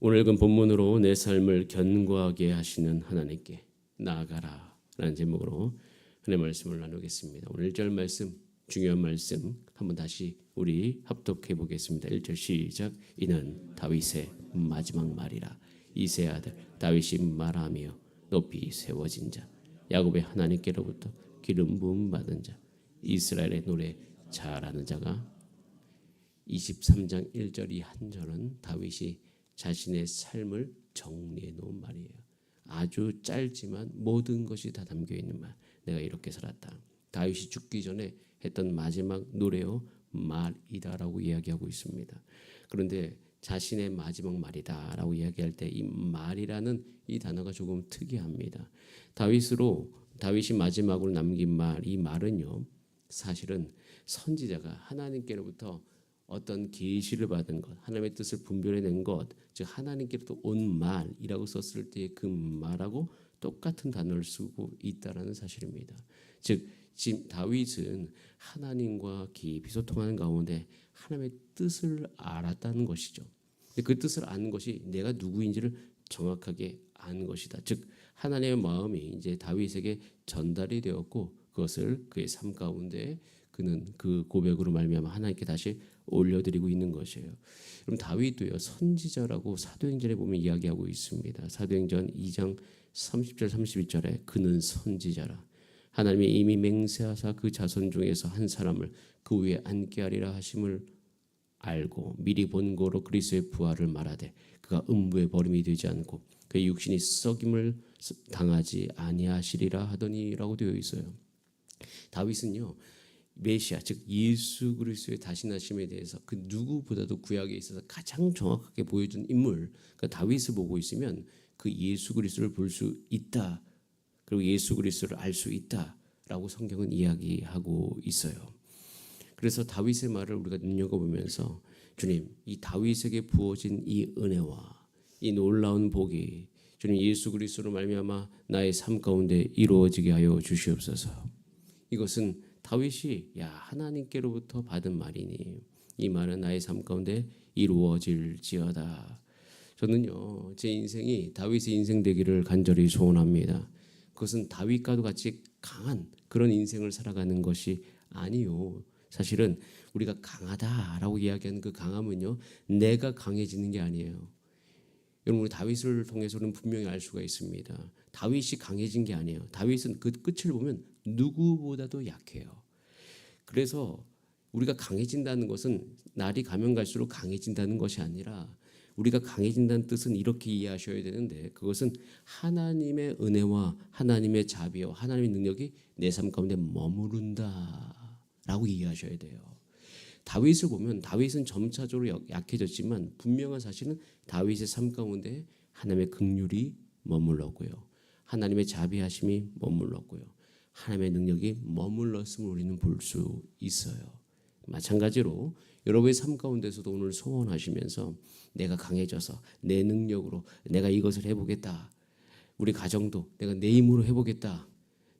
오늘 읽은 본문으로 내 삶을 견고하게 하시는 하나님께 나아가라 라는 제목으로 하나님의 말씀을 나누겠습니다. 오늘 1절 말씀, 중요한 말씀 한번 다시 우리 합독해 보겠습니다. 1절 시작. 이는 다윗의 마지막 말이라. 이새의 아들 다윗이 말하며 높이 세워진 자, 야곱의 하나님께로부터 기름 부음 받은 자, 이스라엘의 노래 잘하는 자가. 23장 1절 이 한 절은 다윗이 자신의 삶을 정리해 놓은 말이에요. 아주 짧지만 모든 것이 다 담겨 있는 말. 내가 이렇게 살았다. 다윗이 죽기 전에 했던 마지막 노래요 말이다라고 이야기하고 있습니다. 그런데 자신의 마지막 말이다라고 이야기할 때 이 말이라는 이 단어가 조금 특이합니다. 다윗이 마지막으로 남긴 말, 이 말은요 사실은 선지자가 하나님께로부터 어떤 계시를 받은 것, 하나님의 뜻을 분별해낸 것, 즉 하나님께로부터 온 말이라고 썼을 때 그 말하고 똑같은 단어를 쓰고 있다라는 사실입니다. 즉 지금 다윗은 하나님과 깊이 소통하는 가운데 하나님의 뜻을 알았다는 것이죠. 그 뜻을 아는 것이 내가 누구인지를 정확하게 아는 것이다. 즉 하나님의 마음이 이제 다윗에게 전달이 되었고 그것을 그의 삶 가운데 그는 그 고백으로 말미암아 하나님께 다시 올려드리고 있는 것이에요. 그럼 다윗도요 선지자라고 사도행전에 보면 이야기하고 있습니다. 사도행전 2장 30절 31절에 그는 선지자라. 하나님이 이미 맹세하사 그 자손 중에서 한 사람을 그 위에 앉게 하리라 하심을 알고 미리 본고로 그리스도의 부활을 말하되 그가 음부의 버림이 되지 않고 그의 육신이 썩임을 당하지 아니하시리라 하더니라고 되어 있어요. 다윗은요 메시아 즉 예수 그리스도의 다시나심에 대해서 그 누구보다도 구약에 있어서 가장 정확하게 보여준 인물, 그러니까 다윗을 보고 있으면 그 예수 그리스도를 볼 수 있다. 그리고 예수 그리스도를 알 수 있다라고 성경은 이야기하고 있어요. 그래서 다윗의 말을 우리가 눈여겨보면서 주님, 이 다윗에게 부어진 이 은혜와 이 놀라운 복이 주님 예수 그리스도로 말미암아 나의 삶 가운데 이루어지게 하여 주시옵소서. 이것은 다윗이 하나님께로부터 받은 말이니 이 말은 나의 삶 가운데 이루어질지어다. 저는요 제 인생이 다윗의 인생 되기를 간절히 소원합니다. 그것은 다윗과도 같이 강한 그런 인생을 살아가는 것이 아니요. 사실은 우리가 강하다라고 이야기하는 그 강함은요 내가 강해지는 게 아니에요. 여러분 우리 다윗을 통해서는 분명히 알 수가 있습니다. 다윗이 강해진 게 아니에요. 다윗은 그 끝을 보면 누구보다도 약해요. 그래서 우리가 강해진다는 것은 날이 가면 갈수록 강해진다는 것이 아니라 우리가 강해진다는 뜻은 이렇게 이해하셔야 되는데 그것은 하나님의 은혜와 하나님의 자비와 하나님의 능력이 내 삶 가운데 머무른다라고 이해하셔야 돼요. 다윗을 보면 다윗은 점차적으로 약해졌지만 분명한 사실은 다윗의 삶 가운데 하나님의 긍휼이 머물렀고요. 하나님의 자비하심이 머물렀고요. 하나님의 능력이 머물렀음을 우리는 볼 수 있어요. 마찬가지로 여러분의 삶 가운데서도 오늘 소원하시면서 내가 강해져서 내 능력으로 내가 이것을 해보겠다. 우리 가정도 내가 내 힘으로 해보겠다.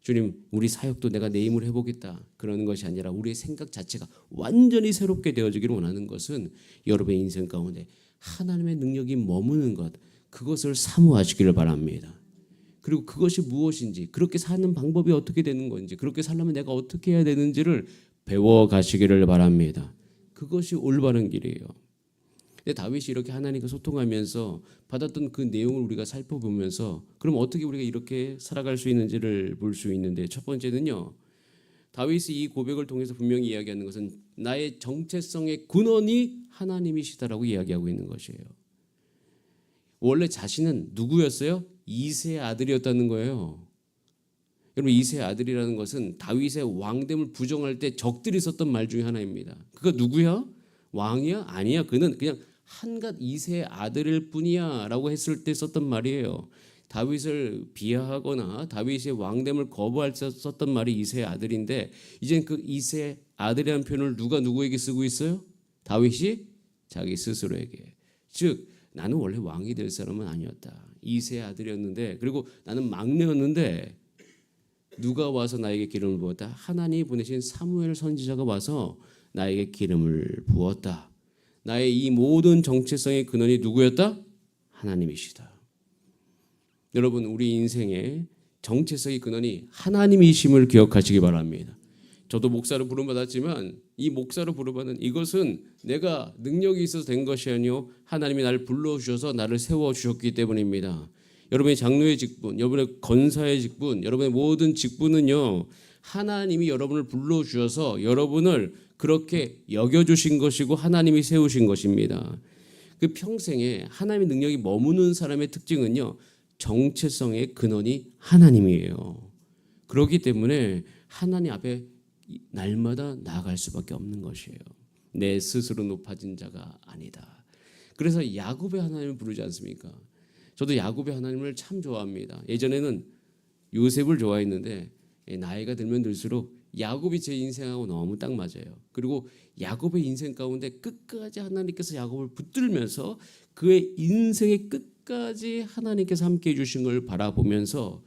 주님 우리 사역도 내가 내 힘으로 해보겠다. 그러는 것이 아니라 우리의 생각 자체가 완전히 새롭게 되어지기를 원하는 것은 여러분의 인생 가운데 하나님의 능력이 머무는 것 그것을 사모하시기를 바랍니다. 그리고 그것이 무엇인지 그렇게 사는 방법이 어떻게 되는 건지 그렇게 살려면 내가 어떻게 해야 되는지를 배워가시기를 바랍니다. 그것이 올바른 길이에요. 근데 다윗이 이렇게 하나님과 소통하면서 받았던 그 내용을 우리가 살펴보면서 그럼 어떻게 우리가 이렇게 살아갈 수 있는지를 볼 수 있는데 첫 번째는요. 다윗이 이 고백을 통해서 분명히 이야기하는 것은 나의 정체성의 근원이 하나님이시다라고 이야기하고 있는 것이에요. 원래 자신은 누구였어요? 이새의 아들이었다는 거예요. 여러분 이새의 아들이라는 것은 다윗의 왕됨을 부정할 때 적들이 썼던 말 중에 하나입니다. 그가 누구야? 왕이야? 아니야. 그는 그냥 한갓 이새의 아들일 뿐이야 라고 했을 때 썼던 말이에요. 다윗을 비하하거나 다윗의 왕됨을 거부할 때 썼던 말이 이새의 아들인데 이젠 그 이새의 아들이라는 표현을 누가 누구에게 쓰고 있어요? 다윗이 자기 스스로에게. 즉 나는 원래 왕이 될 사람은 아니었다. 이새의 아들이었는데 그리고 나는 막내였는데 누가 와서 나에게 기름을 부었다? 하나님이 보내신 사무엘 선지자가 와서 나에게 기름을 부었다. 나의 이 모든 정체성의 근원이 누구였다? 하나님이시다. 여러분, 우리 인생의 정체성의 근원이 하나님이심을 기억하시기 바랍니다. 저도 목사로 부름받았지만 이 목사로 부름받은 이것은 내가 능력이 있어서 된 것이 아니요 하나님이 나를 불러주셔서 나를 세워주셨기 때문입니다. 여러분의 장로의 직분, 여러분의 권사의 직분, 여러분의 모든 직분은요 하나님이 여러분을 불러주셔서 여러분을 그렇게 여겨주신 것이고 하나님이 세우신 것입니다. 그 평생에 하나님의 능력이 머무는 사람의 특징은요 정체성의 근원이 하나님이에요. 그렇기 때문에 하나님 앞에 날마다 나아갈 수밖에 없는 것이에요. 내 스스로 높아진 자가 아니다. 그래서 야곱의 하나님을 부르지 않습니까? 저도 야곱의 하나님을 참 좋아합니다. 예전에는 요셉을 좋아했는데 나이가 들면 들수록 야곱이 제 인생하고 너무 딱 맞아요. 그리고 야곱의 인생 가운데 끝까지 하나님께서 야곱을 붙들면서 그의 인생의 끝까지 하나님께서 함께해 주신 걸 바라보면서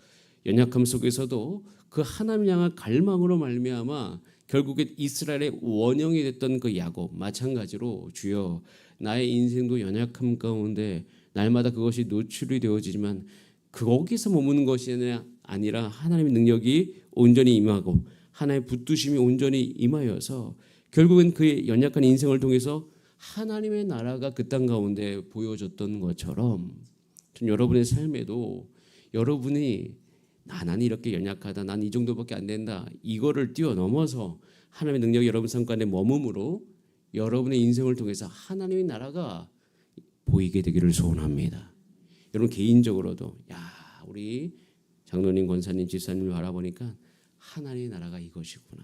연약함 속에서도 그 하나님 향한 갈망으로 말미암아 결국에 이스라엘의 원형이 됐던 그 야곱, 마찬가지로 주여 나의 인생도 연약함 가운데 날마다 그것이 노출이 되어지지만 거기서 머무는 것이 아니라 하나님의 능력이 온전히 임하고 하나님의 붙드심이 온전히 임하여서 결국엔 그의 연약한 인생을 통해서 하나님의 나라가 그 땅 가운데 보여졌던 것처럼 좀 여러분의 삶에도 여러분이 나는 이렇게 연약하다, 난 이 정도밖에 안 된다, 이거를 뛰어넘어서 하나님의 능력이 여러분 삶 가운데 머금으로 여러분의 인생을 통해서 하나님의 나라가 보이게 되기를 소원합니다. 여러분 개인적으로도 우리 장로님, 권사님, 집사님을 바라보니까 하나님의 나라가 이것이구나.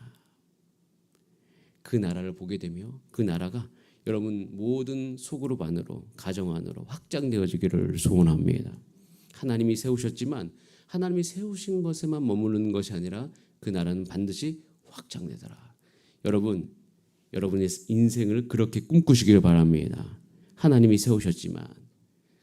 그 나라를 보게 되며 그 나라가 여러분 모든 속으로 반으로 가정 안으로 확장되어지기를 소원합니다. 하나님이 세우셨지만 하나님이 세우신 것에만 머무르는 것이 아니라 그 나라는 반드시 확장되더라. 여러분, 여러분의 인생을 그렇게 꿈꾸시길 바랍니다. 하나님이 세우셨지만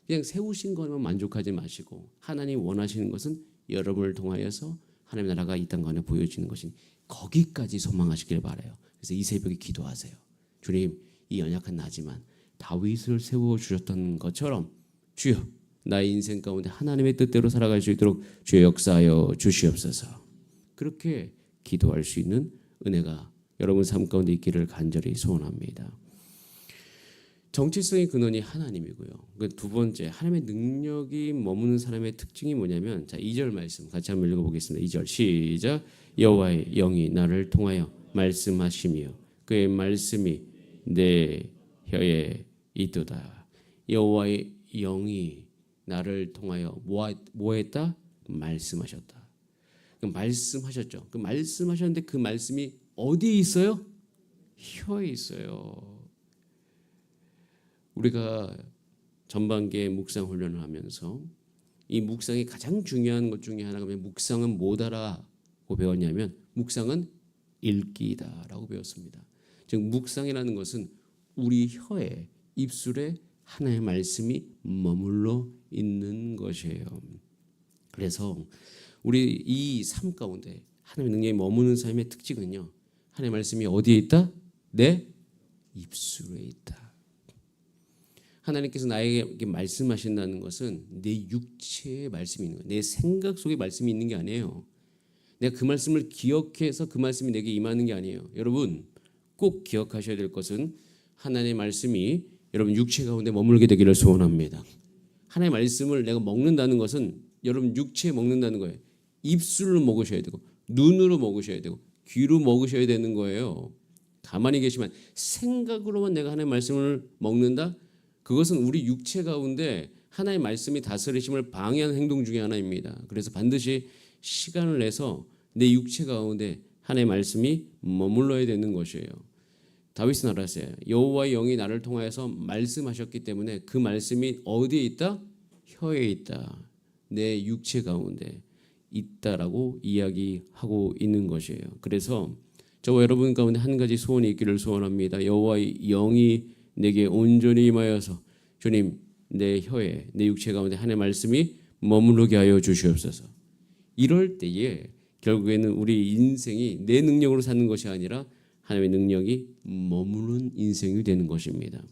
그냥 세우신 것만 만족하지 마시고 하나님이 원하시는 것은 여러분을 통하여서 하나님의 나라가 이 땅 가운데 보여지는 것이 거기까지 소망하시길 바라요. 그래서 이 새벽에 기도하세요. 주님, 이 연약한 나지만 다윗을 세워주셨던 것처럼 주여 나의 인생 가운데 하나님의 뜻대로 살아갈 수 있도록 주여 역사하여 주시옵소서. 그렇게 기도할 수 있는 은혜가 여러분 삶 가운데 있기를 간절히 소원합니다. 정체성의 근원이 하나님이고요. 두 번째, 하나님의 능력이 머무는 사람의 특징이 뭐냐면, 자 2절 말씀 같이 한번 읽어보겠습니다. 2절 시작. 여호와의 영이 나를 통하여 말씀하시며 그의 말씀이 내 혀에 있도다. 여호와의 영이 나를 통하여 뭐 했다? 말씀하셨다. 말씀하셨죠. 그 말씀하셨는데 그 말씀이 어디에 있어요? 혀에 있어요. 우리가 전반기에 묵상 훈련을 하면서 이 묵상이 가장 중요한 것 중에 하나가 묵상은 뭐다라고 배웠냐면 묵상은 읽기다라고 배웠습니다. 즉 묵상이라는 것은 우리 혀에 입술에 하나님의 말씀이 머물러 있는 것이에요. 그래서 우리 이 삶 가운데 하나님의 능력이 머무는 삶의 특징은요. 하나님의 말씀이 어디에 있다? 내 입술에 있다. 하나님께서 나에게 말씀하신다는 것은 내 육체에 말씀이 있는 거예요. 내 생각 속에 말씀이 있는 게 아니에요. 내가 그 말씀을 기억해서 그 말씀이 내게 임하는 게 아니에요. 여러분 꼭 기억하셔야 될 것은 하나님의 말씀이 여러분 육체 가운데 머물게 되기를 소원합니다. 하나님의 말씀을 내가 먹는다는 것은 여러분 육체에 먹는다는 거예요. 입술로 먹으셔야 되고 눈으로 먹으셔야 되고 귀로 먹으셔야 되는 거예요. 가만히 계시면 생각으로만 내가 하나님의 말씀을 먹는다? 그것은 우리 육체 가운데 하나님의 말씀이 다스리심을 방해하는 행동 중에 하나입니다. 그래서 반드시 시간을 내서 내 육체 가운데 하나님의 말씀이 머물러야 되는 것이에요. 다윗은 알았어요. 여호와의 영이 나를 통하여서 말씀하셨기 때문에 그 말씀이 어디에 있다? 혀에 있다. 내 육체 가운데 있다라고 이야기하고 있는 것이에요. 그래서 저와 여러분 가운데 한 가지 소원이 있기를 소원합니다. 여호와의 영이 내게 온전히 임하여서 주님 내 혀에 내 육체 가운데 하나님의 말씀이 머무르게 하여 주시옵소서. 이럴 때에 결국에는 우리 인생이 내 능력으로 사는 것이 아니라 하나님의 능력이 머무는 인생이 되는 것입니다.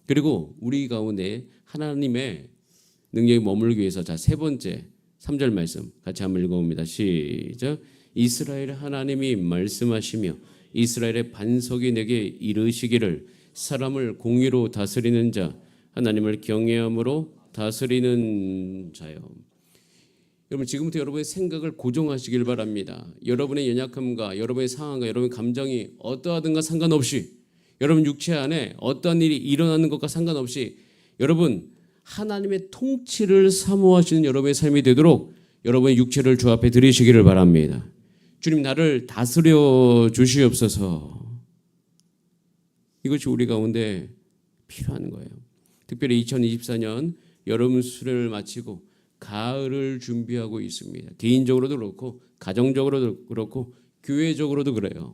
그리고 우리 가운데 하나님의 능력이 머물기 위해서 자, 세 번째 3절 말씀 같이 한번 읽어봅니다. 시작. 이스라엘 하나님이 말씀하시며 이스라엘의 반석이 내게 이르시기를 사람을 공의로 다스리는 자 하나님을 경외함으로 다스리는 자요. 여러분 지금부터 여러분의 생각을 고정하시길 바랍니다. 여러분의 연약함과 여러분의 상황과 여러분의 감정이 어떠하든가 상관없이 여러분 육체 안에 어떠한 일이 일어나는 것과 상관없이 여러분 하나님의 통치를 사모하시는 여러분의 삶이 되도록 여러분의 육체를 주 앞에 드리시기를 바랍니다. 주님 나를 다스려 주시옵소서. 이것이 우리 가운데 필요한 거예요. 특별히 2024년 여름 수련을 마치고 가을을 준비하고 있습니다. 개인적으로도 그렇고 가정적으로도 그렇고 교회적으로도 그래요.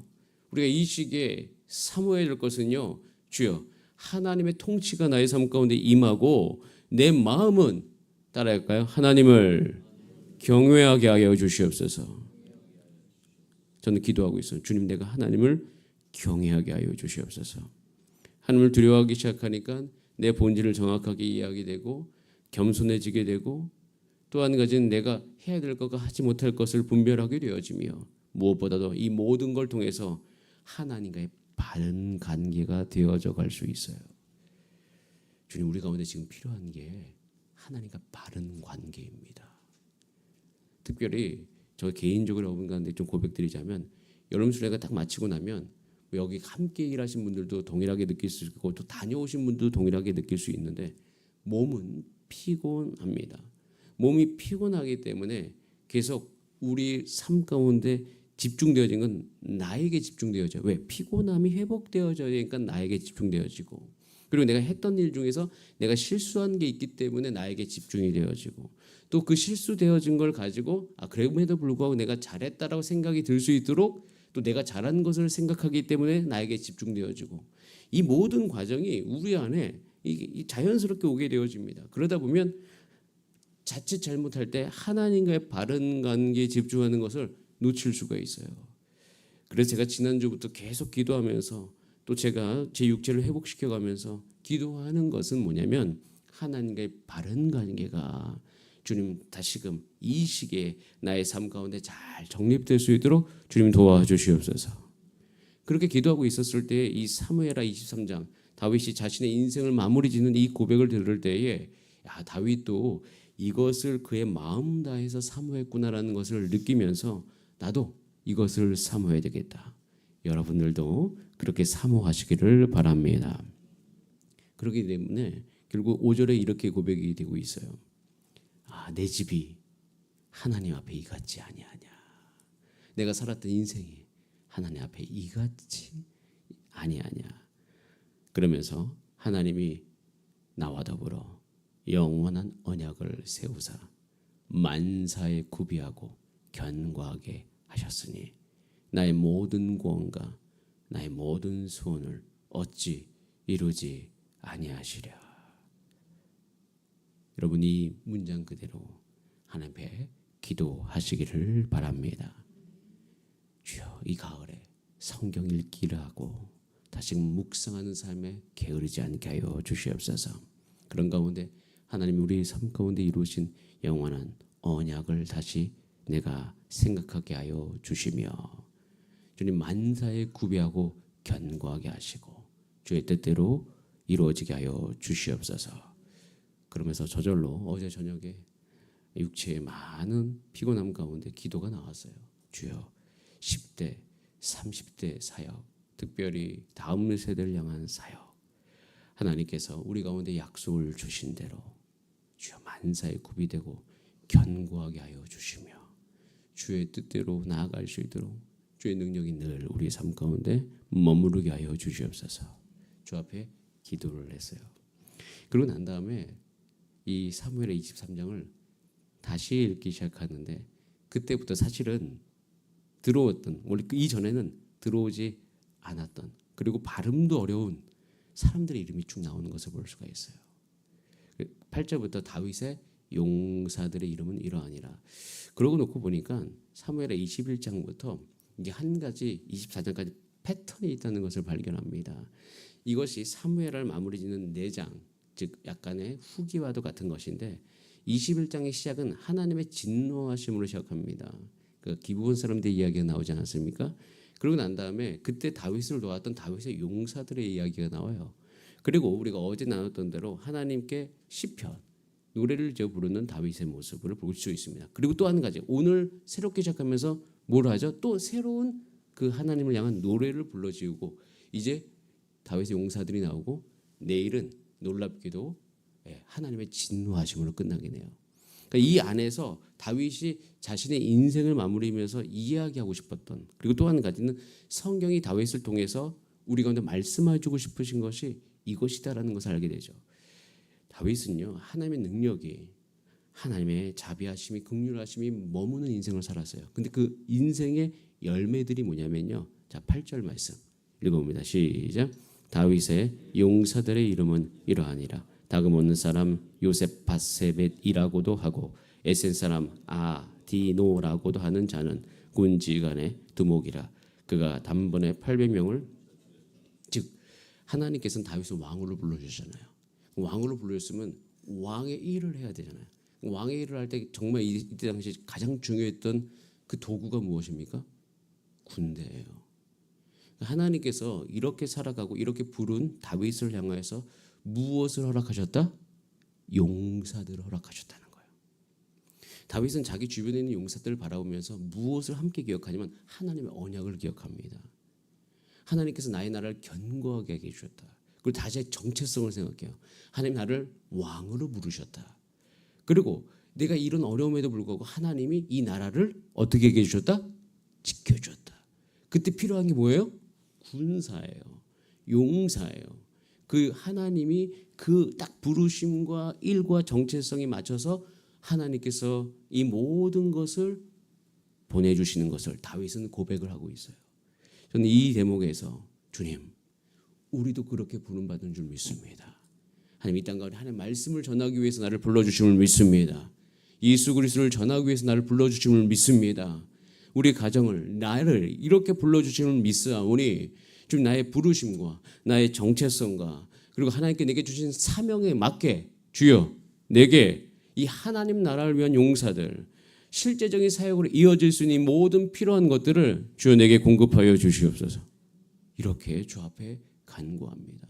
우리가 이 시기에 사모해야 될 것은요. 주여 하나님의 통치가 나의 삶 가운데 임하고 내 마음은 따라할까요? 하나님을 경외하게 하여 주시옵소서. 저는 기도하고 있어요. 주님 내가 하나님을 경외하게 하여 주시옵소서. 하나님을 두려워하기 시작하니까 내 본질을 정확하게 이해하게 되고 겸손해지게 되고 또 한 가지는 내가 해야 될 것과 하지 못할 것을 분별하게 되어지며 무엇보다도 이 모든 걸 통해서 하나님과의 바른 관계가 되어져 갈 수 있어요. 주님 우리 가운데 지금 필요한 게 하나님과 바른 관계입니다. 특별히 저 개인적으로 여러분 가운데 좀 고백드리자면 여름 수련회가 딱 마치고 나면 여기 함께 일하신 분들도 동일하게 느낄 수 있고 또 다녀오신 분들도 동일하게 느낄 수 있는데 몸은 피곤합니다. 몸이 피곤하기 때문에 계속 우리 삶 가운데 집중되어진 건 나에게 집중되어져요. 왜? 피곤함이 회복되어져야 되니까 나에게 집중되어지고 그리고 내가 했던 일 중에서 내가 실수한 게 있기 때문에 나에게 집중이 되어지고 또 그 실수되어진 걸 가지고 그럼에도 불구하고 내가 잘했다라고 생각이 들 수 있도록 또 내가 잘한 것을 생각하기 때문에 나에게 집중되어지고 이 모든 과정이 우리 안에 자연스럽게 오게 되어집니다. 그러다 보면 자칫 잘못할 때 하나님과의 바른 관계에 집중하는 것을 놓칠 수가 있어요. 그래서 제가 지난주부터 계속 기도하면서 또 제가 제 육체를 회복시켜가면서 기도하는 것은 뭐냐면 하나님과의 바른 관계가 주님 다시금 이 시기에 나의 삶 가운데 잘 정립될 수 있도록 주님 도와주시옵소서. 그렇게 기도하고 있었을 때 이 사무엘하 23장 다윗이 자신의 인생을 마무리 짓는 이 고백을 들을 때에 다윗도 이것을 그의 마음 다해서 사모했구나라는 것을 느끼면서 나도 이것을 사모해야 되겠다. 여러분들도 그렇게 사모하시기를 바랍니다. 그렇기 때문에 결국 5절에 이렇게 고백이 되고 있어요. 내 집이 하나님 앞에 이같지 아니하냐. 내가 살았던 인생이 하나님 앞에 이같지 아니하냐. 그러면서 하나님이 나와 더불어 영원한 언약을 세우사 만사에 구비하고 견고하게 하셨으니 나의 모든 구원과 나의 모든 소원을 어찌 이루지 아니하시랴. 여러분 이 문장 그대로 하나님 앞에 기도하시기를 바랍니다. 주여 이 가을에 성경 읽기를 하고 다시 묵상하는 삶에 게으르지 않게 하여 주시옵소서. 그런 가운데 하나님 우리 삶 가운데 이루신 영원한 언약을 다시 내가 생각하게 하여 주시며 주님 만사에 구비하고 견고하게 하시고 주의 뜻대로 이루어지게 하여 주시옵소서. 그러면서 저절로 어제 저녁에 육체의 많은 피곤함 가운데 기도가 나왔어요. 주여 10대 30대 사역 특별히 다음 세대를 향한 사역 하나님께서 우리 가운데 약속을 주신 대로 주여 만사에 구비되고 견고하게 하여 주시며 주의 뜻대로 나아갈 수 있도록 주의 능력이 늘 우리 삶 가운데 머무르게 하여 주시옵소서. 주 앞에 기도를 했어요. 그러고 난 다음에 이 사무엘의 23장을 다시 읽기 시작하는데 그때부터 사실은 들어왔던 원래 이전에는 들어오지 않았던 그리고 발음도 어려운 사람들의 이름이 쭉 나오는 것을 볼 수가 있어요. 8절부터 다윗의 용사들의 이름은 이러하니라. 그러고 놓고 보니까 사무엘의 21장부터 이게 한 가지 24장까지 패턴이 있다는 것을 발견합니다. 이것이 사무엘을 마무리 짓는 4장 즉 약간의 후기와도 같은 것인데 21장의 시작은 하나님의 진노하심으로 시작합니다. 그 기브온 사람들의 이야기가 나오지 않았습니까? 그러고 난 다음에 그때 다윗을 도왔던 다윗의 용사들의 이야기가 나와요. 그리고 우리가 어제 나눴던 대로 하나님께 시편 노래를 부르는 다윗의 모습을 볼 수 있습니다. 그리고 또 한 가지 오늘 새롭게 시작하면서 뭘 하죠? 또 새로운 그 하나님을 향한 노래를 불러지우고 이제 다윗의 용사들이 나오고 내일은 놀랍게도 하나님의 진노하심으로 끝나게 돼요. 그러니까 이 안에서 다윗이 자신의 인생을 마무리하면서 이야기하고 싶었던 그리고 또 한 가지는 성경이 다윗을 통해서 우리 가운데 말씀해주고 싶으신 것이 이것이다라는 것을 알게 되죠. 다윗은요 하나님의 능력이 하나님의 자비하심이 긍휼하심이 머무는 인생을 살았어요. 근데 그 인생의 열매들이 뭐냐면요. 자 8절 말씀 읽어봅니다. 시작. 다윗의 용사들의 이름은 이러하니라. 다금 얻는 사람 요셉 바세벳이라고도 하고 에센 사람 아디노라고도 하는 자는 군지간의 두목이라. 그가 단번에 800명을 즉 하나님께서는 다윗을 왕으로 불러주셨잖아요. 왕으로 불러줬으면 왕의 일을 해야 되잖아요. 왕의 일을 할 때 정말 이때 당시 가장 중요했던 그 도구가 무엇입니까? 군대예요. 하나님께서 이렇게 살아가고 이렇게 부른 다윗을 향해서 무엇을 허락하셨다? 용사들을 허락하셨다는 거예요. 다윗은 자기 주변에 있는 용사들을 바라보면서 무엇을 함께 기억하냐면 하나님의 언약을 기억합니다. 하나님께서 나의 나라를 견고하게 하게 해주셨다. 그리고 다시의 정체성을 생각해요. 하나님 나를 왕으로 부르셨다. 그리고 내가 이런 어려움에도 불구하고 하나님이 이 나라를 어떻게 하게 해주셨다? 지켜주었다. 그때 필요한 게 뭐예요? 군사예요. 용사예요. 그 하나님이 그 딱 부르심과 일과 정체성에 맞춰서 하나님께서 이 모든 것을 보내주시는 것을 다윗은 고백을 하고 있어요. 저는 이 대목에서 주님 우리도 그렇게 부름받은 줄 믿습니다. 하나님 이 땅 가운데 하나님 말씀을 전하기 위해서 나를 불러주심을 믿습니다. 예수 그리스도를 전하기 위해서 나를 불러주심을 믿습니다. 우리 가정을 나를 이렇게 불러주심을 믿사오니 좀 나의 부르심과 나의 정체성과 그리고 하나님께 내게 주신 사명에 맞게 주여 내게 이 하나님 나라를 위한 용사들 실제적인 사역으로 이어질 수 있는 모든 필요한 것들을 주여 내게 공급하여 주시옵소서. 이렇게 주 앞에 간구합니다.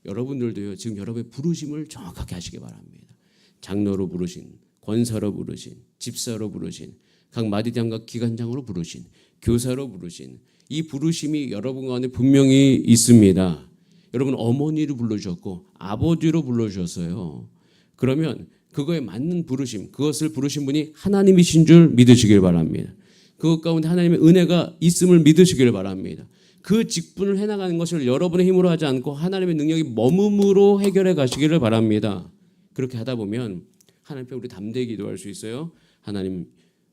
여러분들도요 지금 여러분의 부르심을 정확하게 하시기 바랍니다. 장로로 부르신, 권사로 부르신, 집사로 부르신, 각 마디장과 기관장으로 부르신, 교사로 부르신 이 부르심이 여러분 가운데 분명히 있습니다. 여러분 어머니로 불러주셨고 아버지로 불러주셨어요. 그러면 그거에 맞는 부르심, 그것을 부르신 분이 하나님이신 줄 믿으시길 바랍니다. 그것 가운데 하나님의 은혜가 있음을 믿으시길 바랍니다. 그 직분을 해나가는 것을 여러분의 힘으로 하지 않고 하나님의 능력이 머금으로 해결해 가시기를 바랍니다. 그렇게 하다 보면 하나님 앞에 우리 담대히 기도할 수 있어요. 하나님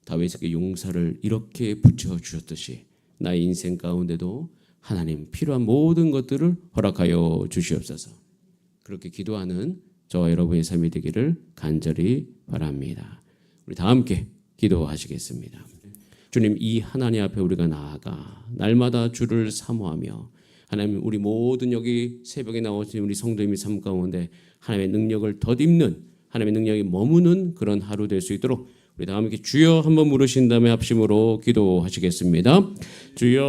다윗에게 용사를 이렇게 붙여주셨듯이 나의 인생 가운데도 하나님 필요한 모든 것들을 허락하여 주시옵소서. 그렇게 기도하는 저와 여러분의 삶이 되기를 간절히 바랍니다. 우리 다 함께 기도하시겠습니다. 주님 이 하나님 앞에 우리가 나아가 날마다 주를 사모하며 하나님 우리 모든 여기 새벽에 나오신 우리 성도님의 삶 가운데 하나님의 능력을 덧입는 하나님의 능력이 머무는 그런 하루 될 수 있도록 우리 다 함께 주여 한번 부르신 다음에 합심으로 기도하시겠습니다. 주여